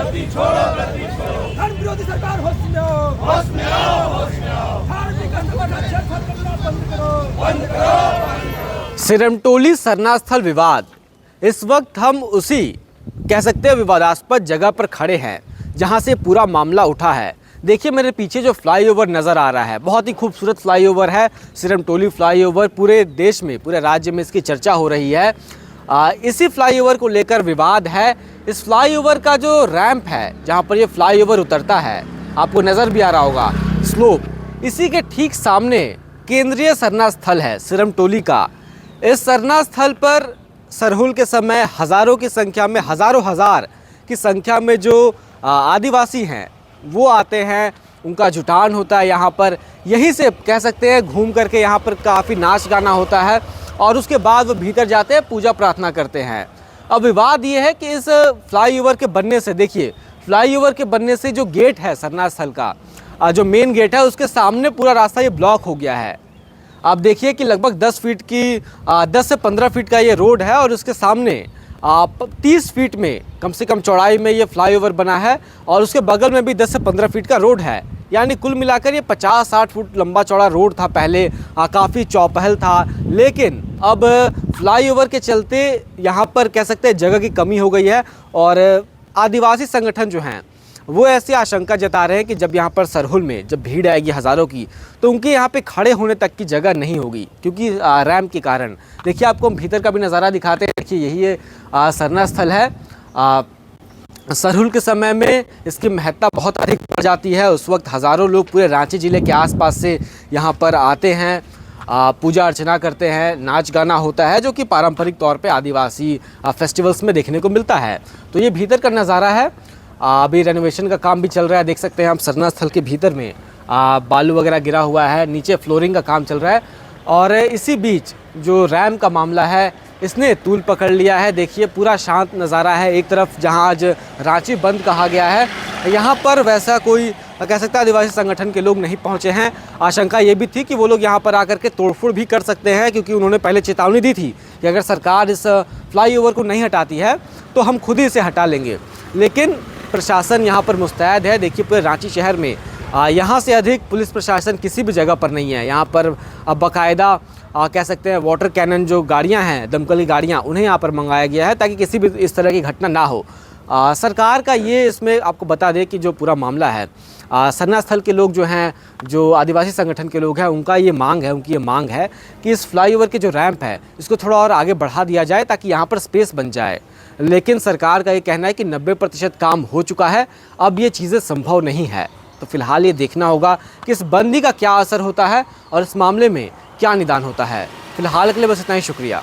धर्म विरोधी सरकार होश में आओ। धार्मिक अंधकथा छेड़छाड़ करना बंद करो। सिरमटोली सरना स्थल विवाद। इस वक्त हम उसी कह सकते हैं विवादास्पद जगह पर खड़े हैं जहां से पूरा मामला उठा है। देखिए मेरे पीछे जो फ्लाईओवर नज़र आ रहा है, बहुत ही खूबसूरत फ्लाईओवर है सिरमटोली फ्लाईओवर। पूरे देश में, पूरे राज्य में इसकी चर्चा हो रही है। इसी फ्लाईओवर को लेकर विवाद है। इस फ्लाईओवर का जो रैंप है, जहां पर ये फ्लाईओवर उतरता है, आपको नज़र भी आ रहा होगा स्लोप, इसी के ठीक सामने केंद्रीय सरना स्थल है सिरमटोली का। इस सरना स्थल पर सरहुल के समय हज़ारों की संख्या में, हज़ारों हज़ार की संख्या में जो आदिवासी हैं वो आते हैं, उनका जुटान होता है यहाँ पर। यहीं से कह सकते हैं घूम करके यहाँ पर काफ़ी नाच गाना होता है और उसके बाद वो भीतर जाते हैं, पूजा प्रार्थना करते हैं। अब विवाद ये है कि इस फ्लाईओवर के बनने से, देखिए फ्लाईओवर के बनने से जो गेट है सरना स्थल का, जो मेन गेट है, उसके सामने पूरा रास्ता ये ब्लॉक हो गया है। आप देखिए कि लगभग 10 फीट की 10 से 15 फीट का ये रोड है और उसके सामने 30 फीट में कम से कम चौड़ाई में ये फ्लाईओवर बना है और उसके बगल में भी 10 से 15 फीट का रोड है। यानी कुल मिलाकर ये 50-60 फुट लंबा चौड़ा रोड था पहले, काफ़ी चौपहल था। लेकिन अब फ्लाईओवर के चलते यहाँ पर कह सकते हैं जगह की कमी हो गई है और आदिवासी संगठन जो हैं वो ऐसी आशंका जता रहे हैं कि जब यहाँ पर सरहुल में जब भीड़ आएगी हज़ारों की, तो उनके यहाँ पे खड़े होने तक की जगह नहीं होगी क्योंकि रैंप के कारण। देखिए आपको हम भीतर का भी नज़ारा दिखाते हैं। देखिए यही ये सरना स्थल है। सरहुल के समय में इसकी महत्ता बहुत अधिक बढ़ जाती है। उस वक्त हज़ारों लोग पूरे रांची ज़िले के आसपास से यहाँ पर आते हैं, पूजा अर्चना करते हैं, नाच गाना होता है, जो कि पारंपरिक तौर पे आदिवासी फेस्टिवल्स में देखने को मिलता है। तो ये भीतर का नज़ारा है। अभी रेनोवेशन का काम भी चल रहा है। देख सकते हैं हम सरना स्थल के भीतर में बालू वगैरह गिरा हुआ है, नीचे फ्लोरिंग का काम चल रहा है और इसी बीच जो रैम का मामला है इसने तूल पकड़ लिया है। देखिए पूरा शांत नज़ारा है। एक तरफ जहां आज रांची बंद कहा गया है, यहाँ पर वैसा कोई कह सकता है आदिवासी संगठन के लोग नहीं पहुँचे हैं। आशंका ये भी थी कि वो लोग यहाँ पर आकर के तोड़फोड़ भी कर सकते हैं क्योंकि उन्होंने पहले चेतावनी दी थी कि अगर सरकार इस फ्लाईओवर को नहीं हटाती है तो हम खुद ही इसे हटा लेंगे। लेकिन प्रशासन यहाँ पर मुस्तैद है। देखिए पूरे रांची शहर में यहाँ से अधिक पुलिस प्रशासन किसी भी जगह पर नहीं है। यहाँ पर अब बाकायदा कह सकते हैं वाटर कैनन जो गाड़ियाँ हैं, दमकली गाड़ियाँ, उन्हें यहाँ पर मंगाया गया है ताकि किसी भी इस तरह की घटना ना हो। सरकार का ये, इसमें आपको बता दें कि जो पूरा मामला है, सरना स्थल के लोग जो हैं, जो आदिवासी संगठन के लोग हैं, उनकी ये मांग है कि इस फ्लाईओवर के जो रैंप है इसको थोड़ा और आगे बढ़ा दिया जाए ताकि यहाँ पर स्पेस बन जाए। लेकिन सरकार का ये कहना है कि 90% काम हो चुका है, अब ये चीज़ें संभव नहीं है। तो फिलहाल ये देखना होगा कि इस बंदी का क्या असर होता है और इस मामले में क्या निदान होता है। फिलहाल के लिए बस इतना ही। शुक्रिया।